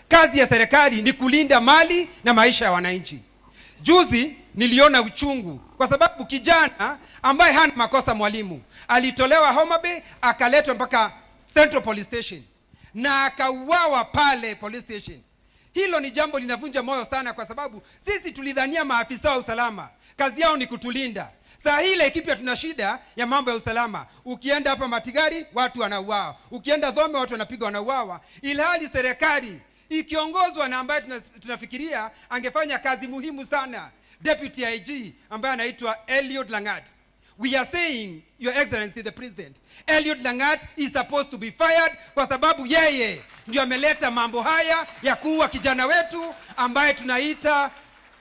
Kazi ya serikali ni kulinda mali na maisha ya wananchi. Juzi niliona uchungu kwa sababu kijana ambaye hana makosa, mwalimu, alitolewa Homa Bay akaletwa mpaka Central Police Station na akauawa pale police station. Hilo ni jambo linavunja moyo sana, kwa sababu sisi tulidhania maafisa wa usalama kazi yao ni kutulinda. Saa hile kipya tuna shida ya mambo ya usalama. Ukienda hapa Matigari watu wanauawa, ukienda Dhome watu wanapigwa wanauawa, ilhali serikali ikiongozwa na ambaye tunafikiria angefanya kazi muhimu sana, Deputy IG ambaye anaitwa Eliud Langat. We are saying, Your Excellency the President, Eliud Langat is supposed to be fired kwa sababu yeye ndio ameleta mambo haya ya kuua kijana wetu ambaye tunaita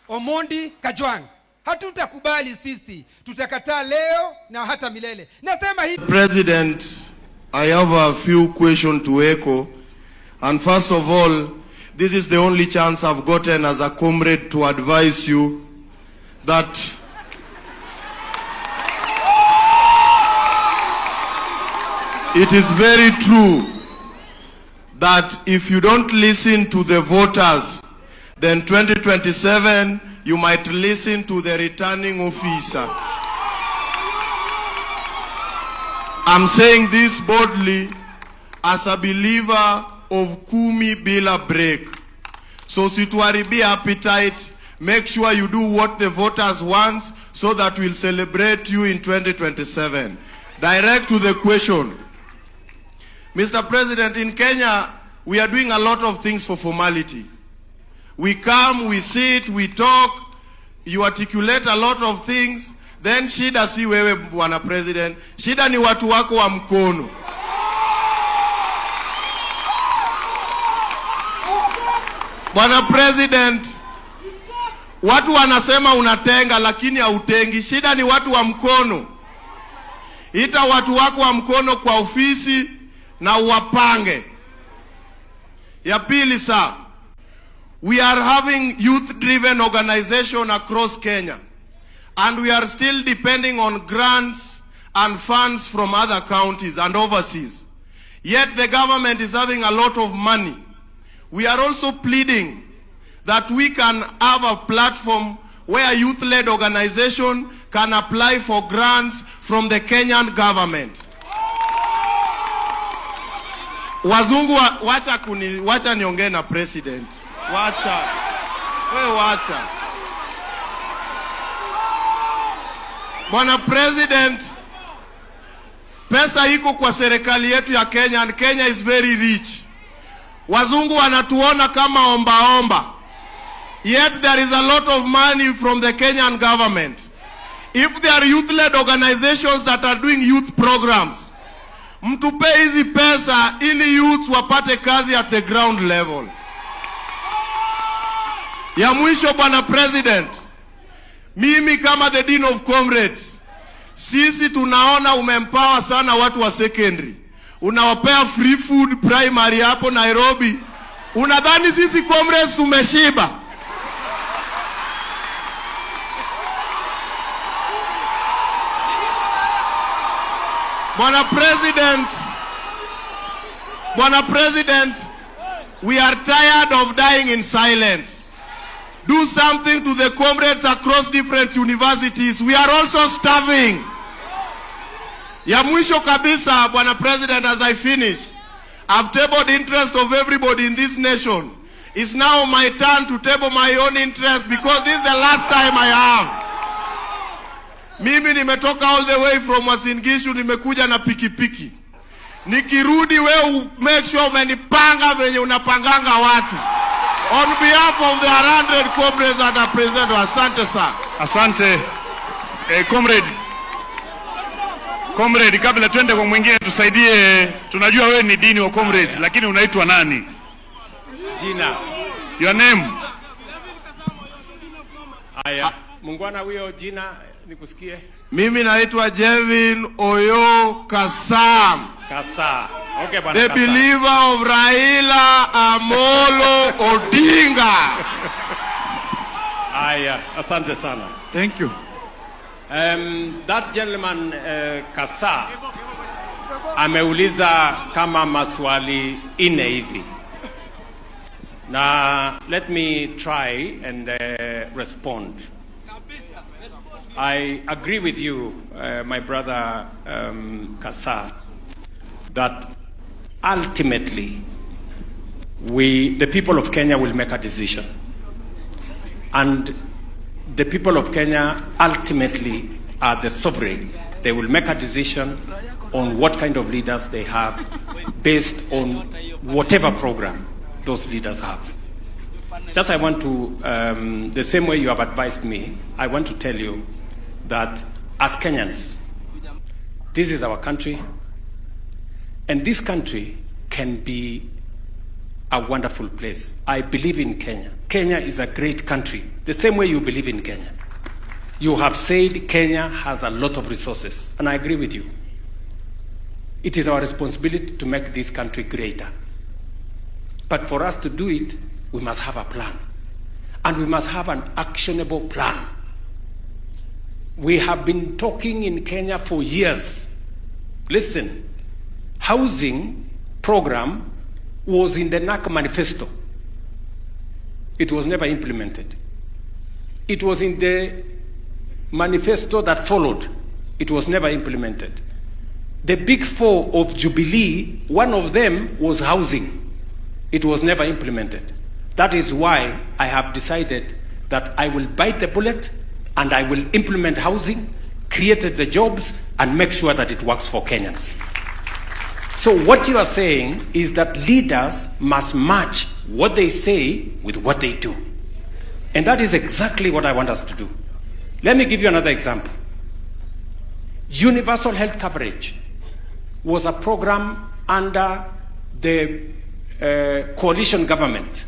Omondi Kajwang. Hatutakubali sisi, tutakataa leo na hata milele. Nasema hii President, I have a few questions to echo, and first of all, this is the only chance I've gotten as a comrade to advise you that it is very true that if you don't listen to the voters, then 2027 you might listen to the returning officer. I'm saying this boldly as a believer of kumi bila break. So situharibie appetite. Make sure you do what the voters want so that we'll celebrate you in 2027. Direct to the question. Mr. President, in Kenya, we are doing a lot of things for formality. We come, we sit, we talk, you articulate a lot of things, then shida si wewe Bwana President, shida ni watu wako wa mkono. Bwana President, watu wanasema unatenga lakini hautengi. Shida ni watu wa mkono. Ita watu wako wa mkono kwa ofisi na uwapange. Ya pili sir, we are having youth-driven organization across Kenya, and we are still depending on grants and funds from other counties and overseas. Yet the government is having a lot of money. We are also pleading that we can have a platform where youth-led organization can apply for grants from the Kenyan government. Wazungu wacha niongee na president. Wacha. Bwana President, pesa iko kwa serikali yetu ya Kenya, and Kenya is very rich. Wazungu wanatuona kama omba. Yet there is a lot of money from the Kenyan government. If there are youth-led organizations that are doing youth programs, mtupe hizi pesa ili youth wapate kazi at the ground level. Ya mwisho Bwana President, mimi kama the Dean of Comrades, sisi tunaona umempower sana watu wa secondary. Unawapea free food primary hapo Nairobi. Unadhani sisi comrades tumeshiba? Bwana President, we are tired of dying in silence. Do something to the comrades across different universities. We are also starving. Ya mwisho kabisa, Bwana President, as I finish, I've tabled interest of everybody in this nation. It's now my turn to table my own interest, because this is the last time I have. Mimi nimetoka all the way from Uasin Gishu, nimekuja na pikipiki. Nikirudi wewe make sure umenipanga venye unapanganga watu. On behalf of the 100 comrades that are present, asante sir. Asante. Comrade, kabla twende kwa mwingine tusaidie, tunajua wewe ni Dean wa Comrades, lakini unaitwa nani? Jina. Your name? Aya, mungwana huyo jina nikusikie. Mimi naitwa Jevin Oyo Kasam. Kasa. Okay bwana. The believer of Raila Amolo Odinga. Aya, asante sana. Thank you. That gentleman Kasa ameuliza kama maswali 4 hivi. Now, let me try and respond. I agree with you, my brother Kasa, that ultimately the people of Kenya will make a decision. And the people of Kenya ultimately are the sovereign. They will make a decision on what kind of leaders they have based on whatever program those leaders have. Just I want to, the same way you have advised me, I want to tell you that as Kenyans, this is our country, and this country can be a wonderful place. I believe in Kenya. Kenya is a great country, the same way you believe in Kenya. You have said Kenya has a lot of resources, and I agree with you. It is our responsibility to make this country greater. But for us to do it, we must have a plan. And we must have an actionable plan. We have been talking in Kenya for years. Listen, housing program was in the NAC manifesto. It was never implemented. It was in the manifesto that followed. It was never implemented. The big four of Jubilee, one of them was housing. It was never implemented. That is why I have decided that I will bite the bullet and I will implement housing, create the jobs, and make sure that it works for Kenyans. So what you are saying is that leaders must match what they say with what they do. And that is exactly what I want us to do. Let me give you another example. Universal health coverage was a program under the coalition government,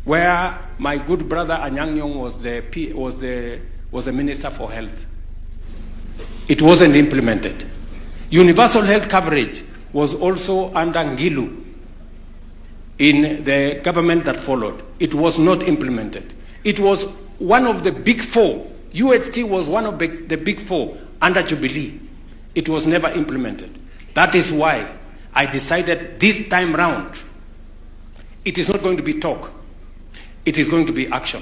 where my good brother Anyang' Nyong'o was the Minister for Health. It wasn't implemented. Universal health coverage was also under Ngilu in the government that followed. It was not implemented. It was one of the big four. UHT was one of the big four under Jubilee. It was never implemented. That is why I decided this time round, it is not going to be talk. It is going to be action.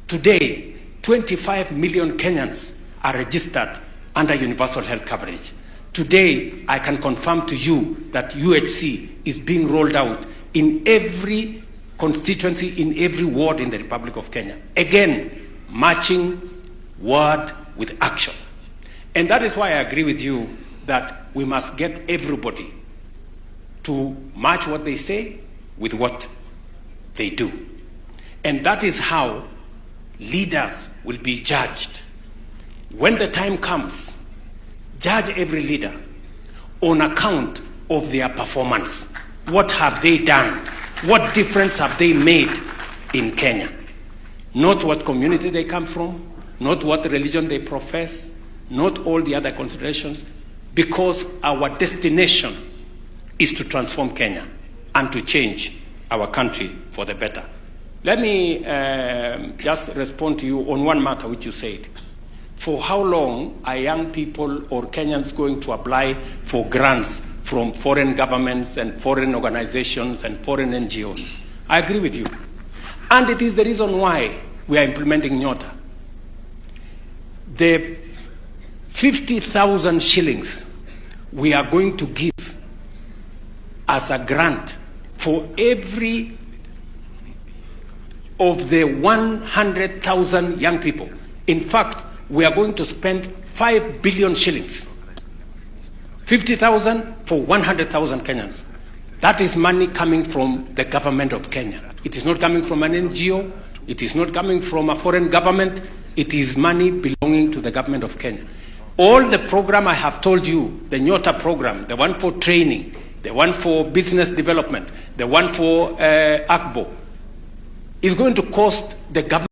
Today, 25 million Kenyans are registered under universal health coverage. Today, I can confirm to you that UHC is being rolled out in every constituency, in every ward in the Republic of Kenya. Again, matching word with action. And that is why I agree with you that we must get everybody to match what they say with what they do. And that is how leaders will be judged. When the time comes, judge every leader on account of their performance. What have they done? What difference have they made in Kenya? Not what community they come from, not what religion they profess, not all the other considerations, because our destination is to transform Kenya and to change our country for the better. Let me just respond to you on one matter which you said. For how long are young people or Kenyans going to apply for grants from foreign governments and foreign organizations and foreign NGOs? I agree with you. And it is the reason why we are implementing Nyota. The 50,000 shillings we are going to give as a grant for every of the 100,000 young people. In fact, we are going to spend 5 billion shillings. 50,000 for 100,000 Kenyans. That is money coming from the government of Kenya. It is not coming from an NGO. It is not coming from a foreign government. It is money belonging to the government of Kenya. All the program I have told you, the Nyota program, the one for training, the one for business development, the one for ACBO, is going to cost the government